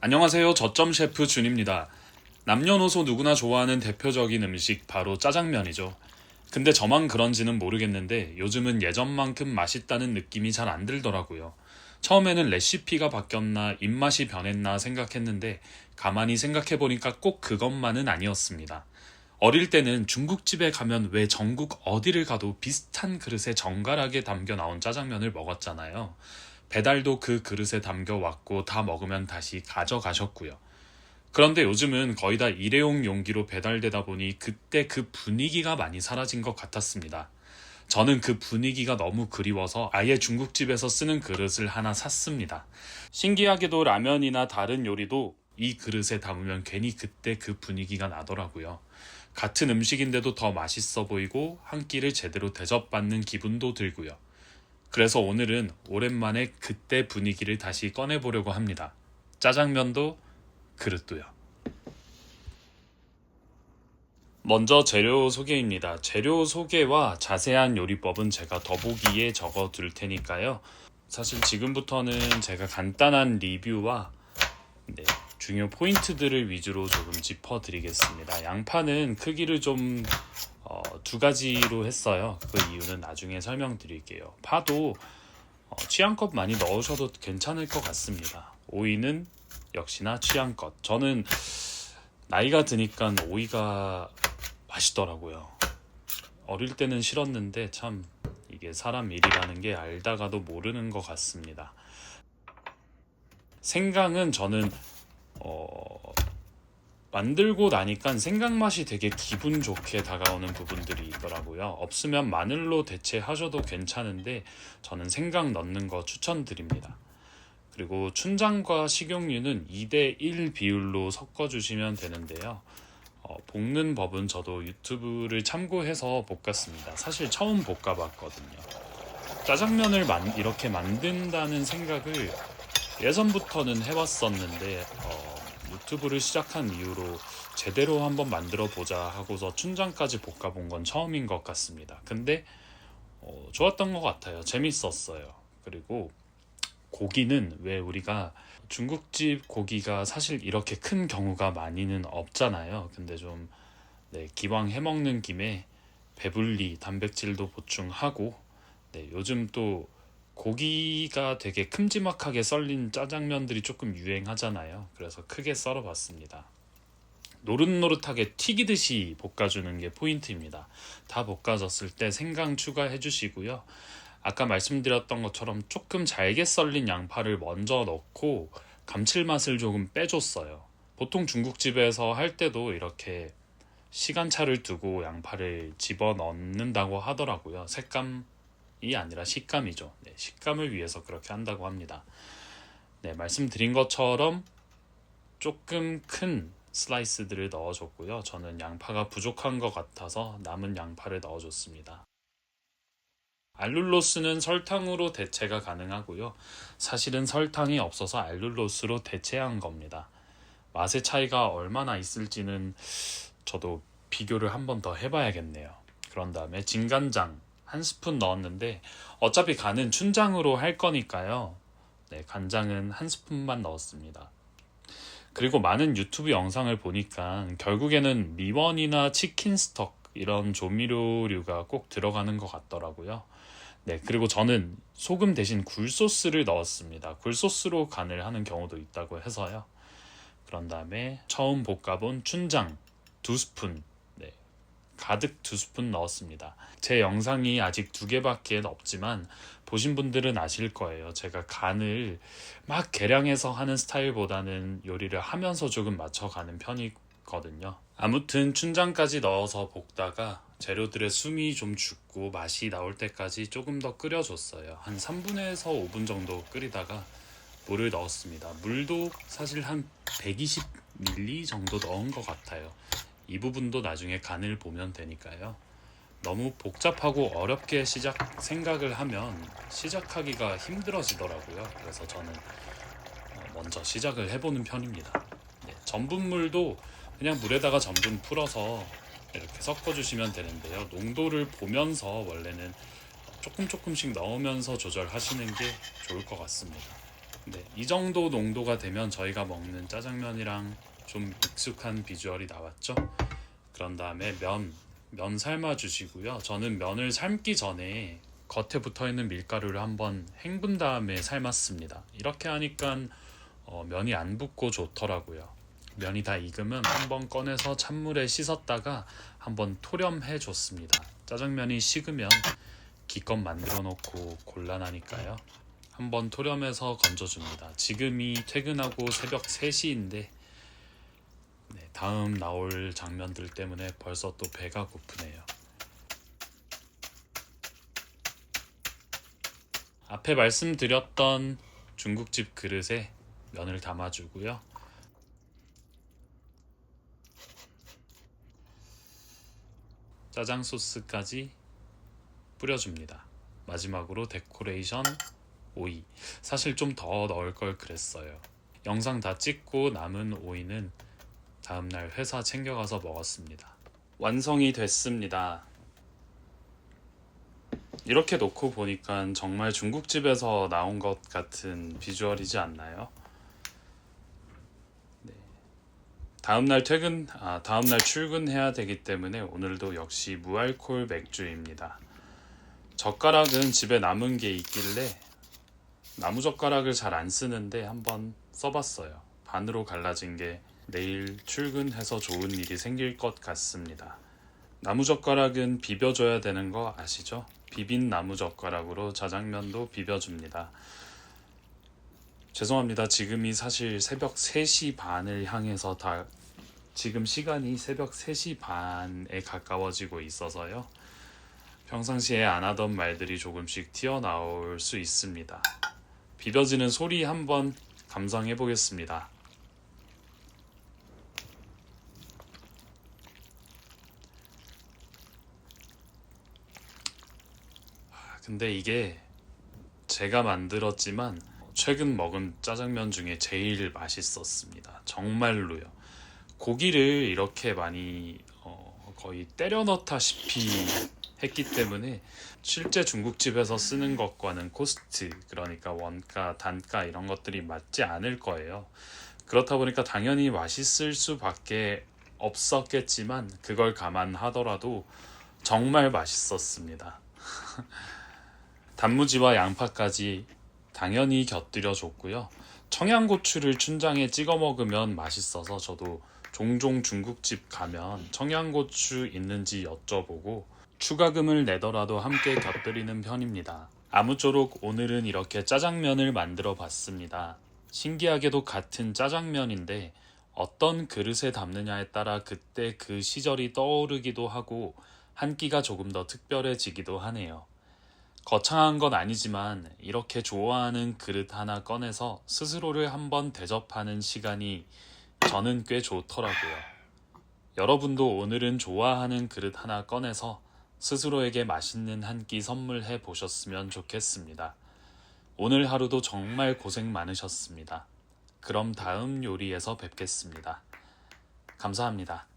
안녕하세요. 저점 셰프 준입니다. 남녀노소 누구나 좋아하는 대표적인 음식 바로 짜장면이죠. 근데 저만 그런지는 모르겠는데 요즘은 예전만큼 맛있다는 느낌이 잘 안 들더라고요. 처음에는 레시피가 바뀌었나 입맛이 변했나 생각했는데 가만히 생각해보니까 꼭 그것만은 아니었습니다. 어릴 때는 중국집에 가면 왜 전국 어디를 가도 비슷한 그릇에 정갈하게 담겨 나온 짜장면을 먹었잖아요. 배달도 그 그릇에 담겨 왔고 다 먹으면 다시 가져가셨고요. 그런데 요즘은 거의 다 일회용 용기로 배달되다 보니 그때 그 분위기가 많이 사라진 것 같았습니다. 저는 그 분위기가 너무 그리워서 아예 중국집에서 쓰는 그릇을 하나 샀습니다. 신기하게도 라면이나 다른 요리도 이 그릇에 담으면 괜히 그때 그 분위기가 나더라고요. 같은 음식인데도 더 맛있어 보이고 한 끼를 제대로 대접받는 기분도 들고요. 그래서 오늘은 오랜만에 그때 분위기를 다시 꺼내보려고 합니다. 짜장면도 그릇도요. 먼저 재료 소개입니다. 재료 소개와 자세한 요리법은 제가 더보기에 적어 둘 테니까요. 사실 지금부터는 제가 간단한 리뷰와 중요 포인트들을 위주로 조금 짚어드리겠습니다. 양파는 크기를 좀 두 가지로 했어요. 그 이유는 나중에 설명드릴게요. 파도 취향껏 많이 넣으셔도 괜찮을 것 같습니다. 오이는 역시나 취향껏. 저는 나이가 드니까 오이가 맛있더라고요. 어릴 때는 싫었는데 참 이게 사람 일이라는 게 알다가도 모르는 것 같습니다. 생강은 저는 만들고 나니까 생강 맛이 되게 기분 좋게 다가오는 부분들이 있더라고요. 없으면 마늘로 대체하셔도 괜찮은데 저는 생강 넣는 거 추천드립니다. 그리고 춘장과 식용유는 2대1 비율로 섞어주시면 되는데요. 볶는 법은 저도 유튜브를 참고해서 볶았습니다. 사실 처음 볶아봤거든요. 짜장면을 이렇게 만든다는 생각을 예전부터는 해왔었는데 유튜브를 시작한 이후로 제대로 한번 만들어 보자 하고서 춘장까지 볶아본 건 처음인 것 같습니다. 근데 좋았던 것 같아요. 재밌었어요. 그리고 고기는 왜 우리가 중국집 고기가 사실 이렇게 큰 경우가 많이는 없잖아요. 근데 좀 기왕 해먹는 김에 배불리 단백질도 보충하고 요즘 또 고기가 되게 큼지막하게 썰린 짜장면들이 조금 유행하잖아요. 그래서 크게 썰어봤습니다. 노릇노릇하게 튀기듯이 볶아주는 게 포인트입니다. 다 볶아졌을 때 생강 추가해 주시고요. 아까 말씀드렸던 것처럼 조금 잘게 썰린 양파를 먼저 넣고 감칠맛을 조금 빼줬어요. 보통 중국집에서 할 때도 이렇게 시간차를 두고 양파를 집어 넣는다고 하더라고요. 색감이 아니라 식감이죠. 식감을 위해서 그렇게 한다고 합니다. 말씀드린 것처럼 조금 큰 슬라이스들을 넣어줬고요. 저는 양파가 부족한 것 같아서 남은 양파를 넣어줬습니다. 알룰로스는 설탕으로 대체가 가능하고요. 사실은 설탕이 없어서 알룰로스로 대체한 겁니다. 맛의 차이가 얼마나 있을지는 저도 비교를 한 번 더 해봐야겠네요. 그런 다음에 진간장 한 스푼 넣었는데 어차피 간은 춘장으로 할 거니까요. 간장은 한 스푼만 넣었습니다. 그리고 많은 유튜브 영상을 보니까 결국에는 미원이나 치킨 스톡 이런 조미료류가 꼭 들어가는 것 같더라고요. 그리고 저는 소금 대신 굴소스를 넣었습니다. 굴소스로 간을 하는 경우도 있다고 해서요. 그런 다음에 처음 볶아본 춘장 2스푼, 가득 2스푼 넣었습니다. 제 영상이 아직 2개밖에 없지만 보신 분들은 아실 거예요. 제가 간을 막 계량해서 하는 스타일보다는 요리를 하면서 조금 맞춰가는 편이거든요. 아무튼 춘장까지 넣어서 볶다가 재료들의 숨이 좀 죽고 맛이 나올 때까지 조금 더 끓여줬어요. 한 3분에서 5분 정도 끓이다가 물을 넣었습니다. 물도 사실 한 120ml 정도 넣은 것 같아요. 이 부분도 나중에 간을 보면 되니까요. 너무 복잡하고 어렵게 생각을 하면 시작하기가 힘들어지더라고요. 그래서 저는 먼저 시작을 해보는 편입니다. 전분물도 그냥 물에다가 전분 풀어서 이렇게 섞어주시면 되는데요. 농도를 보면서 원래는 조금씩 넣으면서 조절하시는 게 좋을 것 같습니다. 네, 이 정도 농도가 되면 저희가 먹는 짜장면이랑 좀 익숙한 비주얼이 나왔죠. 그런 다음에 면 삶아 주시고요. 저는 면을 삶기 전에 겉에 붙어있는 밀가루를 한번 헹군 다음에 삶았습니다. 이렇게 하니까 면이 안 붙고 좋더라고요. 면이 다 익으면 한번 꺼내서 찬물에 씻었다가 한번 토렴해 줬습니다. 짜장면이 식으면 기껏 만들어 놓고 곤란하니까요. 한번 토렴해서 건져줍니다. 지금이 퇴근하고 새벽 3시인데 다음 나올 장면들 때문에 벌써 또 배가 고프네요. 앞에 말씀드렸던 중국집 그릇에 면을 담아주고요. 짜장 소스까지 뿌려줍니다. 마지막으로 데코레이션 오이. 사실 좀 더 넣을 걸 그랬어요. 영상 다 찍고 남은 오이는 다음날 회사 챙겨가서 먹었습니다. 완성이 됐습니다. 이렇게 놓고 보니까 정말 중국집에서 나온 것 같은 비주얼이지 않나요? 네. 다음날 출근해야 되기 때문에 오늘도 역시 무알콜 맥주입니다. 젓가락은 집에 남은 게 있길래 나무젓가락을 잘 안 쓰는데 한번 써봤어요. 반으로 갈라진 게 내일 출근해서 좋은 일이 생길 것 같습니다. 나무젓가락은 비벼줘야 되는 거 아시죠? 비빈 나무젓가락으로 짜장면도 비벼줍니다. 죄송합니다. 지금이 사실 새벽 3시 반을 향해서 지금 시간이 새벽 3시 반에 가까워지고 있어서요. 평상시에 안 하던 말들이 조금씩 튀어나올 수 있습니다. 비벼지는 소리 한번 감상해 보겠습니다. 근데 이게 제가 만들었지만 최근 먹은 짜장면 중에 제일 맛있었습니다. 정말로요. 고기를 이렇게 많이 거의 때려 넣다시피 했기 때문에 실제 중국집에서 쓰는 것과는 코스트, 그러니까 원가, 단가 이런 것들이 맞지 않을 거예요. 그렇다 보니까 당연히 맛있을 수밖에 없었겠지만 그걸 감안하더라도 정말 맛있었습니다. 단무지와 양파까지 당연히 곁들여 줬고요. 청양고추를 춘장에 찍어 먹으면 맛있어서 저도 종종 중국집 가면 청양고추 있는지 여쭤보고 추가금을 내더라도 함께 곁들이는 편입니다. 아무쪼록 오늘은 이렇게 짜장면을 만들어 봤습니다. 신기하게도 같은 짜장면인데 어떤 그릇에 담느냐에 따라 그때 그 시절이 떠오르기도 하고 한 끼가 조금 더 특별해지기도 하네요. 거창한 건 아니지만 이렇게 좋아하는 그릇 하나 꺼내서 스스로를 한번 대접하는 시간이 저는 꽤 좋더라고요. 여러분도 오늘은 좋아하는 그릇 하나 꺼내서 스스로에게 맛있는 한 끼 선물해 보셨으면 좋겠습니다. 오늘 하루도 정말 고생 많으셨습니다. 그럼 다음 요리에서 뵙겠습니다. 감사합니다.